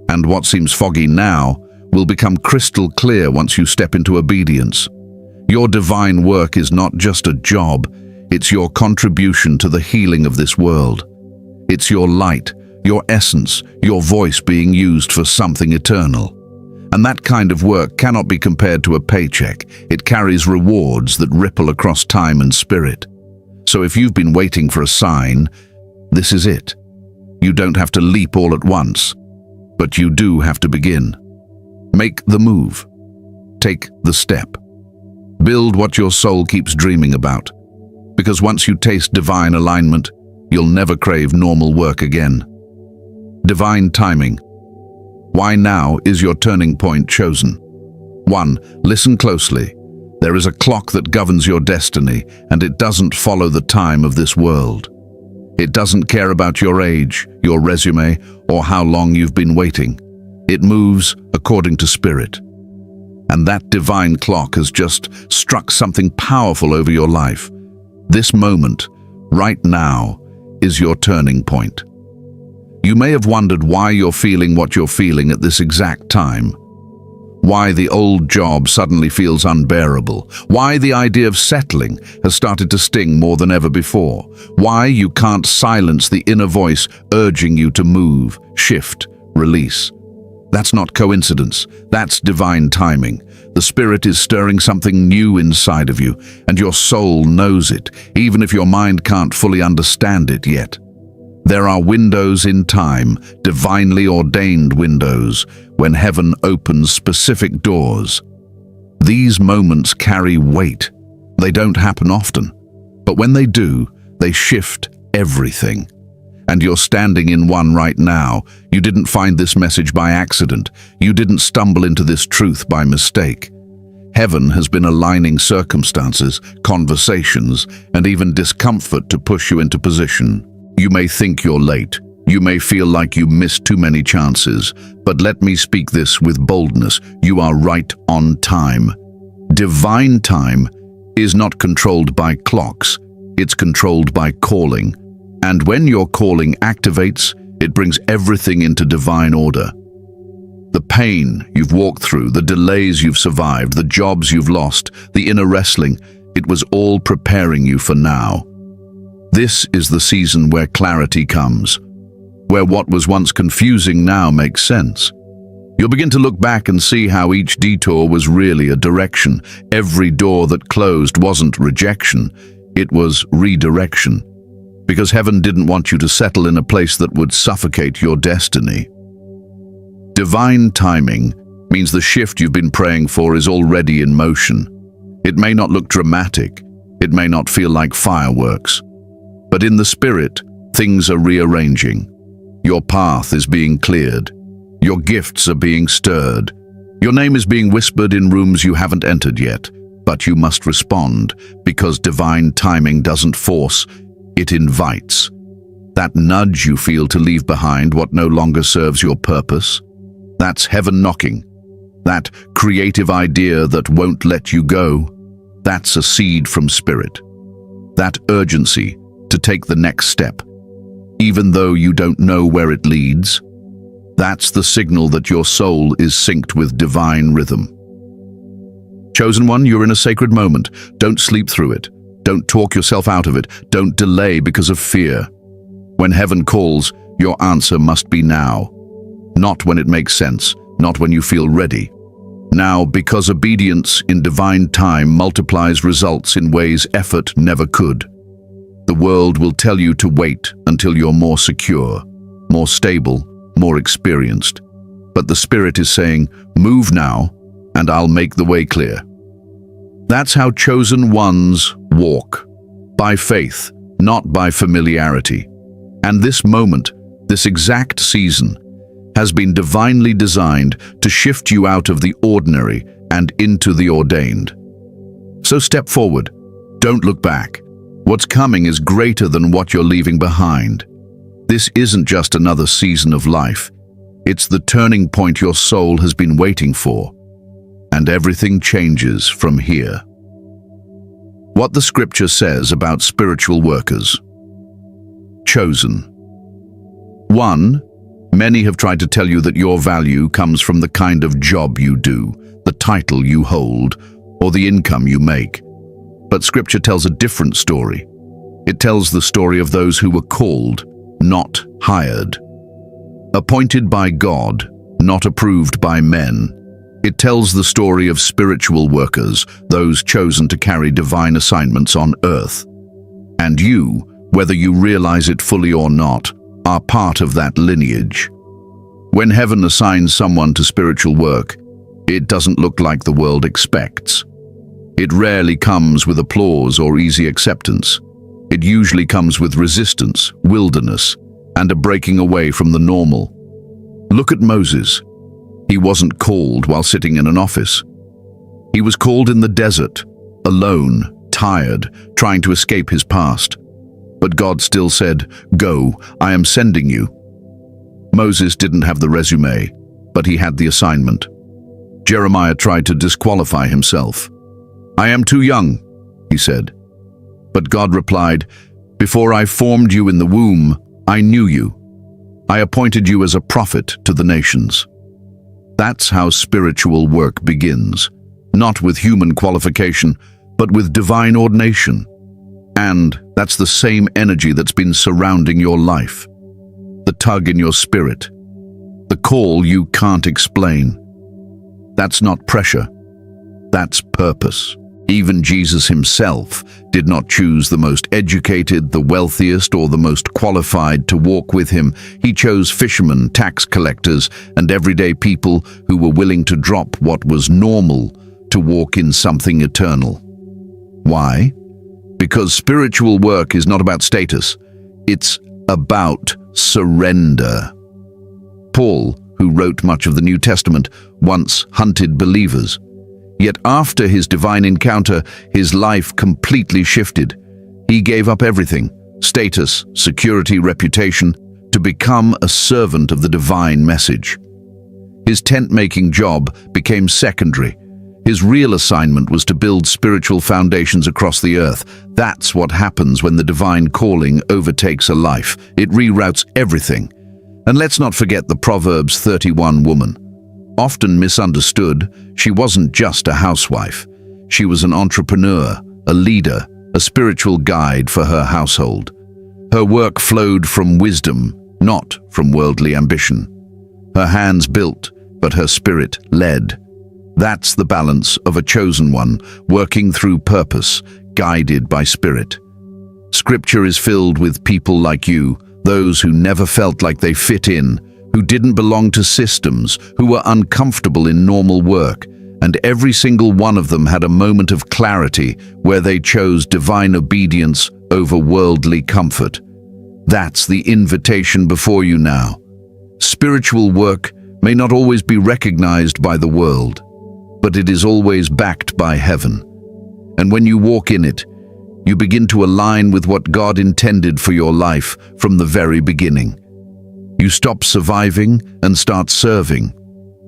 And what seems foggy now will become crystal clear once you step into obedience. Your divine work is not just a job, it's your contribution to the healing of this world. It's your light, your essence, your voice being used for something eternal. And that kind of work cannot be compared to a paycheck. It carries rewards that ripple across time and spirit. So if you've been waiting for a sign, this is it. You don't have to leap all at once, but you do have to begin. Make the move. Take the step. Build what your soul keeps dreaming about. Because once you taste divine alignment, you'll never crave normal work again. Divine timing. Why now is your turning point chosen? 1. Listen closely. There is a clock that governs your destiny, and it doesn't follow the time of this world. It doesn't care about your age, your resume, or how long you've been waiting. It moves according to spirit. And that divine clock has just struck something powerful over your life. This moment, right now, is your turning point. You may have wondered why you're feeling what you're feeling at this exact time. Why the old job suddenly feels unbearable. Why the idea of settling has started to sting more than ever before. Why you can't silence the inner voice urging you to move, shift, release. That's not coincidence. That's divine timing. The spirit is stirring something new inside of you, and your soul knows it, even if your mind can't fully understand it yet. There are windows in time, divinely ordained windows, when heaven opens specific doors. These moments carry weight. They don't happen often, but when they do, they shift everything. And you're standing in one right now. You didn't find this message by accident. You didn't stumble into this truth by mistake. Heaven has been aligning circumstances, conversations, and even discomfort to push you into position. You may think you're late. You may feel like you missed too many chances, but let me speak this with boldness. You are right on time. Divine time is not controlled by clocks. It's controlled by calling. And when your calling activates, it brings everything into divine order. The pain you've walked through, the delays you've survived, the jobs you've lost, the inner wrestling, it was all preparing you for now. This is the season where clarity comes, where what was once confusing now makes sense. You'll begin to look back and see how each detour was really a direction. Every door that closed wasn't rejection, it was redirection. because heaven didn't want you to settle in a place that would suffocate your destiny. Divine timing means the shift you've been praying for is already in motion. It may not look dramatic, it may not feel like fireworks, but in the spirit, things are rearranging. Your path is being cleared. Your gifts are being stirred. Your name is being whispered in rooms you haven't entered yet, but you must respond, because divine timing doesn't force, it invites. That nudge you feel to leave behind what no longer serves your purpose, that's heaven knocking. That creative idea that won't let you go, that's a seed from spirit. That urgency to take the next step, even though you don't know where it leads, that's the signal that your soul is synced with divine rhythm. Chosen one, you're in a sacred moment. Don't sleep through it. Don't talk yourself out of it. Don't delay because of fear. When heaven calls, your answer must be now. Not when it makes sense, not when you feel ready. Now, because obedience in divine time multiplies results in ways effort never could. The world will tell you to wait until you're more secure, more stable, more experienced. But the Spirit is saying, move now, and I'll make the way clear. That's how chosen ones walk, by faith, not by familiarity. And this moment, this exact season, has been divinely designed to shift you out of the ordinary and into the ordained. So step forward. Don't look back. What's coming is greater than what you're leaving behind. This isn't just another season of life. It's the turning point your soul has been waiting for. And everything changes from here. What the scripture says about spiritual workers. Chosen. 1. Many have tried to tell you that your value comes from the kind of job you do, the title you hold, or the income you make. But Scripture tells a different story. It tells the story of those who were called, not hired. Appointed by God, not approved by men. It tells the story of spiritual workers, those chosen to carry divine assignments on earth. And you, whether you realize it fully or not, are part of that lineage. When heaven assigns someone to spiritual work, it doesn't look like the world expects. It rarely comes with applause or easy acceptance. It usually comes with resistance, wilderness, and a breaking away from the normal. Look at Moses. He wasn't called while sitting in an office. He was called in the desert, alone, tired, trying to escape his past. But God still said, "Go, I am sending you." Moses didn't have the resume, but he had the assignment. Jeremiah tried to disqualify himself. "I am too young," he said. But God replied, "Before I formed you in the womb, I knew you. I appointed you as a prophet to the nations." That's how spiritual work begins, not with human qualification, but with divine ordination. And that's the same energy that's been surrounding your life. The tug in your spirit. The call you can't explain. That's not pressure. That's purpose. Even Jesus himself did not choose the most educated, the wealthiest, or the most qualified to walk with him. He chose fishermen, tax collectors, and everyday people who were willing to drop what was normal to walk in something eternal. Why? Because spiritual work is not about status. It's about surrender. Paul, who wrote much of the New Testament, once hunted believers. Yet after his divine encounter, his life completely shifted. He gave up everything, status, security, reputation, to become a servant of the divine message. His tent-making job became secondary. His real assignment was to build spiritual foundations across the earth. That's what happens when the divine calling overtakes a life. It reroutes everything. And let's not forget the Proverbs 31 woman. Often misunderstood, she wasn't just a housewife. She was an entrepreneur, a leader, a spiritual guide for her household. Her work flowed from wisdom, not from worldly ambition. Her hands built, but her spirit led. That's the balance of a chosen one, working through purpose, guided by spirit. Scripture is filled with people like you, those who never felt like they fit in, who didn't belong to systems, who were uncomfortable in normal work, and every single one of them had a moment of clarity where they chose divine obedience over worldly comfort. That's the invitation before you now. Spiritual work may not always be recognized by the world, but it is always backed by heaven. And when you walk in it, you begin to align with what God intended for your life from the very beginning. You stop surviving and start serving.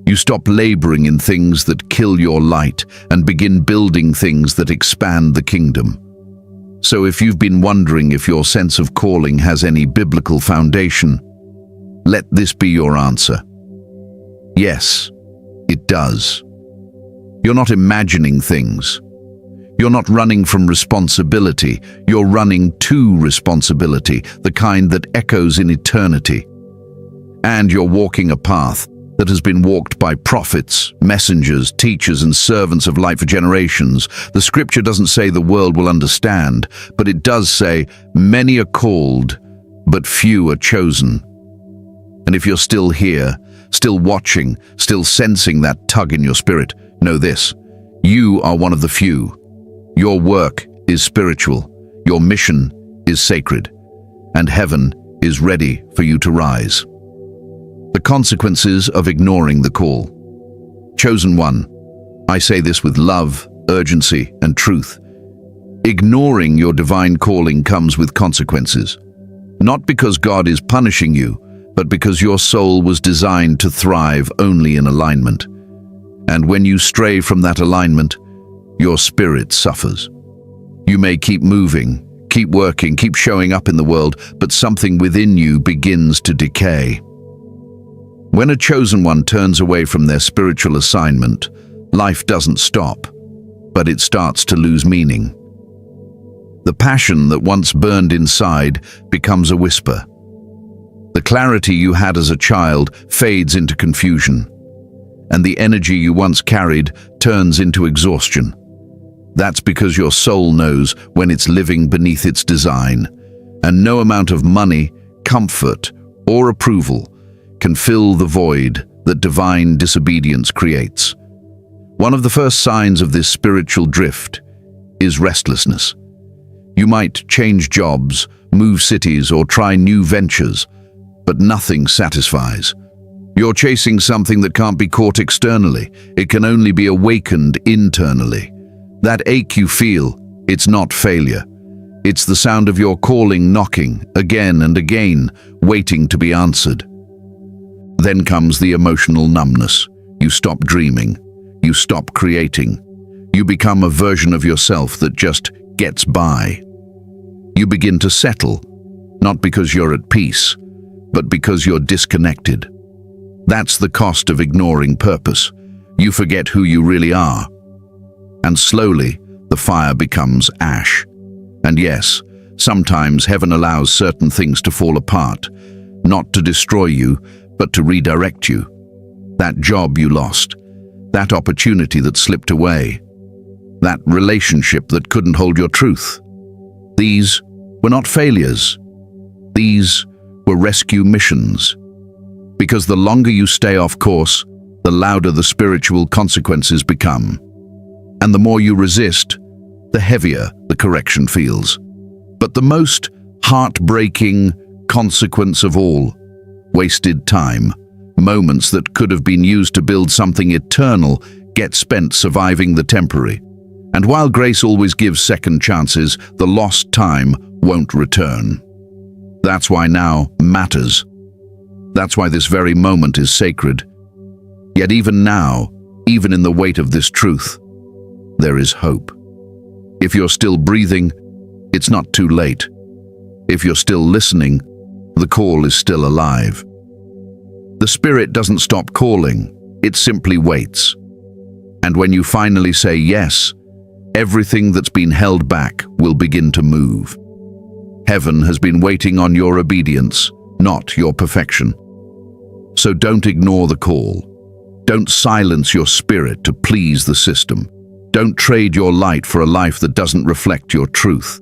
You stop laboring in things that kill your light and begin building things that expand the kingdom. So if you've been wondering if your sense of calling has any biblical foundation, let this be your answer. Yes, it does. You're not imagining things. You're not running from responsibility. You're running to responsibility, the kind that echoes in eternity. And you're walking a path that has been walked by prophets, messengers, teachers, and servants of light for generations. The scripture doesn't say the world will understand, but it does say many are called, but few are chosen. And if you're still here, still watching, still sensing that tug in your spirit, know this: you are one of the few. Your work is spiritual, your mission is sacred, and heaven is ready for you to rise. The consequences of ignoring the call. Chosen one, I say this with love, urgency, and truth. Ignoring your divine calling comes with consequences. Not because God is punishing you, but because your soul was designed to thrive only in alignment. And when you stray from that alignment, your spirit suffers. You may keep moving, keep working, keep showing up in the world, but something within you begins to decay. When a chosen one turns away from their spiritual assignment, life doesn't stop, but it starts to lose meaning. The passion that once burned inside becomes a whisper. The clarity you had as a child fades into confusion, and the energy you once carried turns into exhaustion. That's because your soul knows when it's living beneath its design, and no amount of money, comfort, or approval can fill the void that divine disobedience creates. One of the first signs of this spiritual drift is restlessness. You might change jobs, move cities, or try new ventures, but nothing satisfies. You're chasing something that can't be caught externally. It can only be awakened internally. That ache you feel, it's not failure. It's the sound of your calling knocking again and again, waiting to be answered. Then comes the emotional numbness. You stop dreaming. You stop creating. You become a version of yourself that just gets by. You begin to settle, not because you're at peace, but because you're disconnected. That's the cost of ignoring purpose. You forget who you really are. And slowly, the fire becomes ash. And yes, sometimes heaven allows certain things to fall apart, not to destroy you, but to redirect you. That job you lost, that opportunity that slipped away, that relationship that couldn't hold your truth. These were not failures. These were rescue missions. Because the longer you stay off course, the louder the spiritual consequences become. And the more you resist, the heavier the correction feels. But the most heartbreaking consequence of all, wasted time, moments that could have been used to build something eternal, get spent surviving the temporary. And while grace always gives second chances, the lost time won't return. That's why now matters. That's why this very moment is sacred. Yet even now, even in the weight of this truth, there is hope. If you're still breathing, it's not too late. If you're still listening, the call is still alive. The Spirit doesn't stop calling, it simply waits. And when you finally say yes, everything that's been held back will begin to move. Heaven has been waiting on your obedience, not your perfection. So don't ignore the call. Don't silence your spirit to please the system. Don't trade your light for a life that doesn't reflect your truth.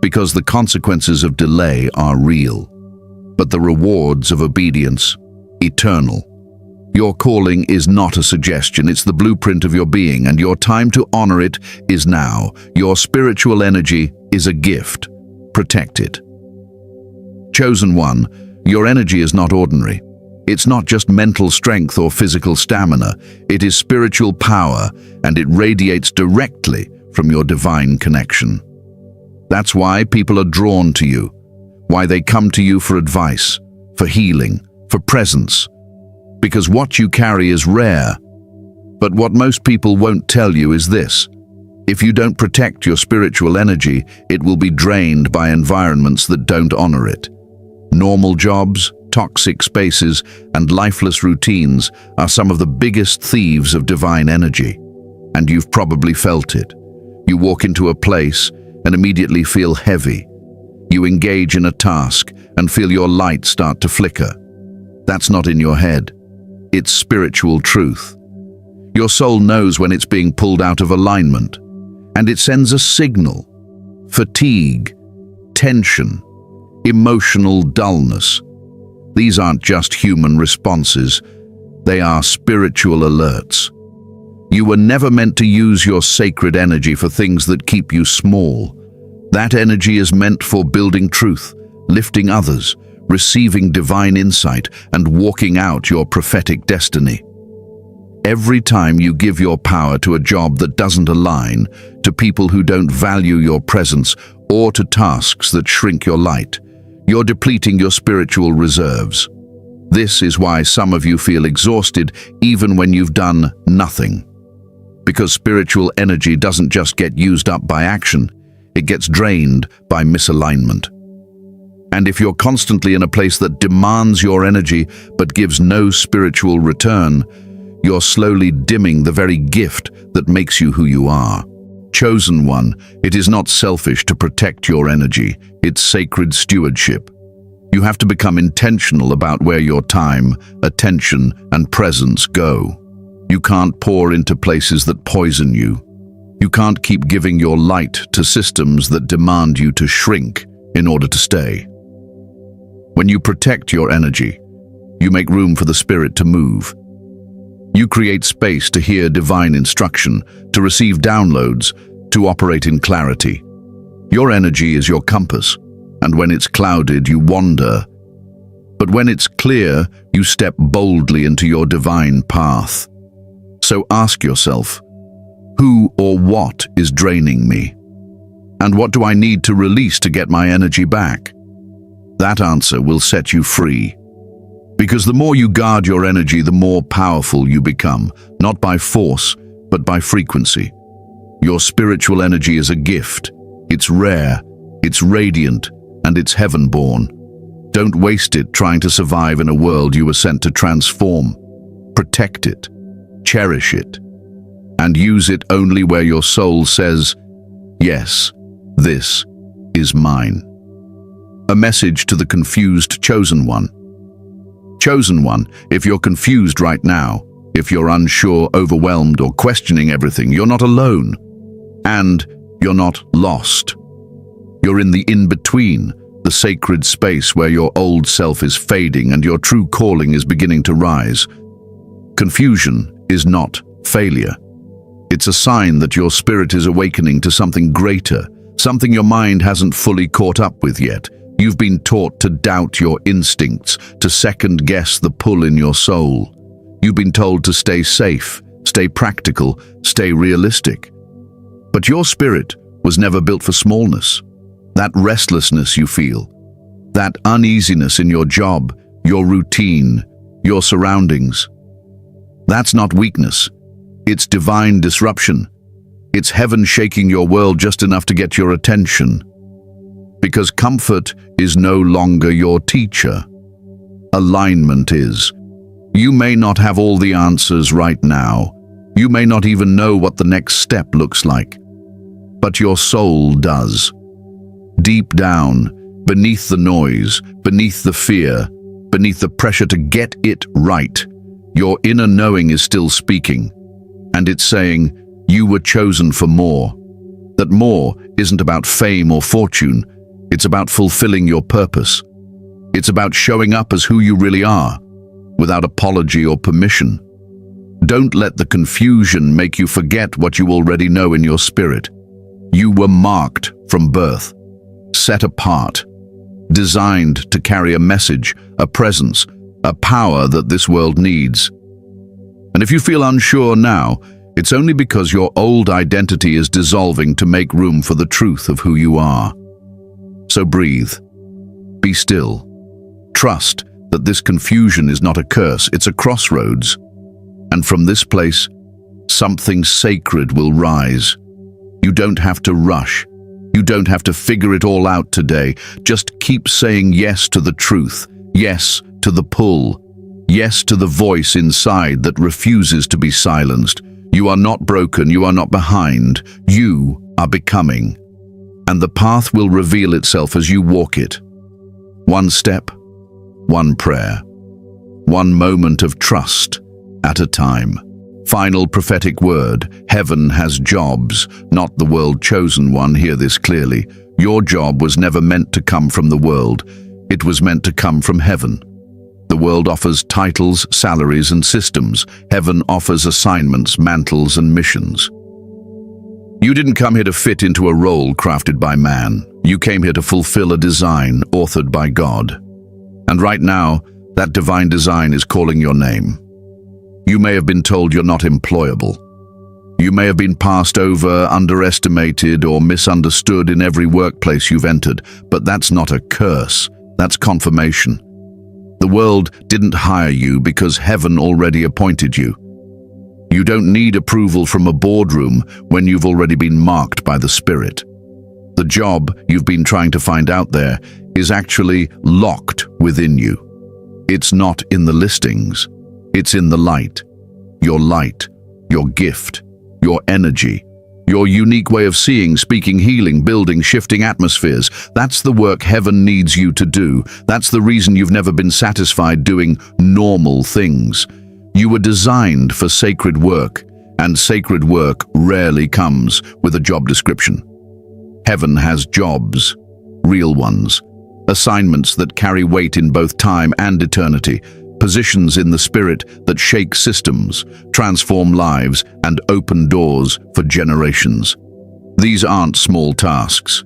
because the consequences of delay are real, but the rewards of obedience, eternal. Your calling is not a suggestion, it's the blueprint of your being, and your time to honor it is now. Your spiritual energy is a gift. Protect it. Chosen one, your energy is not ordinary. It's not just mental strength or physical stamina. It is spiritual power, and it radiates directly from your divine connection. That's why people are drawn to you, why they come to you for advice, for healing, for presence. Because what you carry is rare. But what most people won't tell you is this: if you don't protect your spiritual energy, it will be drained by environments that don't honor it. Normal jobs, toxic spaces, and lifeless routines are some of the biggest thieves of divine energy. And you've probably felt it. You walk into a place and immediately feel heavy. You engage in a task and feel your light start to flicker. That's not in your head. It's spiritual truth. Your soul knows when it's being pulled out of alignment, and it sends a signal. Fatigue, tension, emotional dullness. These aren't just human responses, they are spiritual alerts. You were never meant to use your sacred energy for things that keep you small. That energy is meant for building truth, lifting others, receiving divine insight, and walking out your prophetic destiny. Every time you give your power to a job that doesn't align, to people who don't value your presence, or to tasks that shrink your light, you're depleting your spiritual reserves. This is why some of you feel exhausted even when you've done nothing. Because spiritual energy doesn't just get used up by action, it gets drained by misalignment. And if you're constantly in a place that demands your energy but gives no spiritual return, you're slowly dimming the very gift that makes you who you are. Chosen one, it is not selfish to protect your energy, it's sacred stewardship. You have to become intentional about where your time, attention, and presence go. You can't pour into places that poison you. You can't keep giving your light to systems that demand you to shrink in order to stay. When you protect your energy, you make room for the spirit to move. You create space to hear divine instruction, to receive downloads, to operate in clarity. Your energy is your compass, and when it's clouded, you wander. But when it's clear, you step boldly into your divine path. So ask yourself, who or what is draining me? And what do I need to release to get my energy back? That answer will set you free. Because the more you guard your energy, the more powerful you become, not by force, but by frequency. Your spiritual energy is a gift. It's rare, it's radiant, and it's heaven-born. Don't waste it trying to survive in a world you were sent to transform. Protect it, cherish it, and use it only where your soul says, "Yes, this is mine." A message to the confused chosen one. Chosen one, if you're confused right now, if you're unsure, overwhelmed, or questioning everything, you're not alone. And you're not lost. You're in the in-between, the sacred space where your old self is fading and your true calling is beginning to rise. Confusion is not failure. It's a sign that your spirit is awakening to something greater, something your mind hasn't fully caught up with yet. You've been taught to doubt your instincts, to second-guess the pull in your soul. You've been told to stay safe, stay practical, stay realistic. But your spirit was never built for smallness. That restlessness you feel, that uneasiness in your job, your routine, your surroundings, that's not weakness. It's divine disruption. It's heaven shaking your world just enough to get your attention. Because comfort is no longer your teacher. Alignment is. You may not have all the answers right now. You may not even know what the next step looks like. But your soul does. Deep down, beneath the noise, beneath the fear, beneath the pressure to get it right, your inner knowing is still speaking. And it's saying, you were chosen for more. That more isn't about fame or fortune. It's about fulfilling your purpose. It's about showing up as who you really are, without apology or permission. Don't let the confusion make you forget what you already know in your spirit. You were marked from birth, set apart, designed to carry a message, a presence, a power that this world needs. And if you feel unsure now, it's only because your old identity is dissolving to make room for the truth of who you are. So breathe. Be still. Trust that this confusion is not a curse, it's a crossroads. And from this place, something sacred will rise. You don't have to rush. You don't have to figure it all out today. Just keep saying yes to the truth, yes to the pull, yes to the voice inside that refuses to be silenced. You are not broken, you are not behind, you are becoming. And the path will reveal itself as you walk it. One step, one prayer, one moment of trust at a time. Final prophetic word, heaven has jobs, not the world-chosen one. Hear this clearly. Your job was never meant to come from the world. It was meant to come from heaven. The world offers titles, salaries, and systems. Heaven offers assignments, mantles, and missions. You didn't come here to fit into a role crafted by man. You came here to fulfill a design authored by God. And right now, that divine design is calling your name. You may have been told you're not employable. You may have been passed over, underestimated, or misunderstood in every workplace you've entered, but that's not a curse, that's confirmation. The world didn't hire you because heaven already appointed you. You don't need approval from a boardroom when you've already been marked by the Spirit. The job you've been trying to find out there is actually locked within you. It's not in the listings. It's in the light, your gift, your energy, your unique way of seeing, speaking, healing, building, shifting atmospheres. That's the work heaven needs you to do. That's the reason you've never been satisfied doing normal things. You were designed for sacred work, and sacred work rarely comes with a job description. Heaven has jobs, real ones, assignments that carry weight in both time and eternity, positions in the spirit that shake systems, transform lives, and open doors for generations. These aren't small tasks.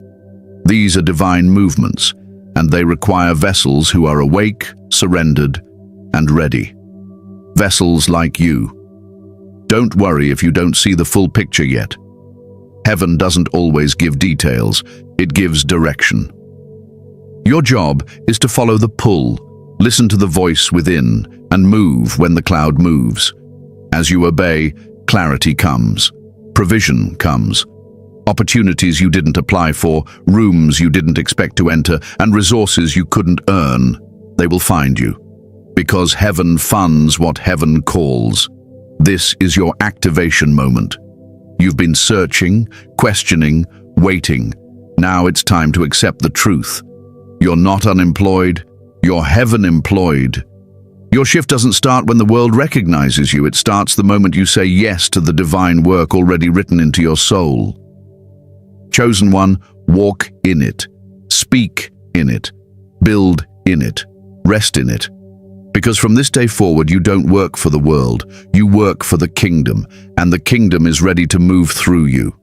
These are divine movements, and they require vessels who are awake, surrendered, and ready. Vessels like you. Don't worry if you don't see the full picture yet. Heaven doesn't always give details, it gives direction. Your job is to follow the pull, listen to the voice within, and move when the cloud moves. As you obey, clarity comes, provision comes, opportunities you didn't apply for, rooms you didn't expect to enter, and resources you couldn't earn. They will find you. Because heaven funds what heaven calls. This is your activation moment. You've been searching, questioning, waiting. Now it's time to accept the truth. You're not unemployed. You're heaven-employed. Your shift doesn't start when the world recognizes you. It starts the moment you say yes to the divine work already written into your soul. Chosen one, walk in it. Speak in it. Build in it. Rest in it. Because from this day forward, you don't work for the world. You work for the kingdom, and the kingdom is ready to move through you.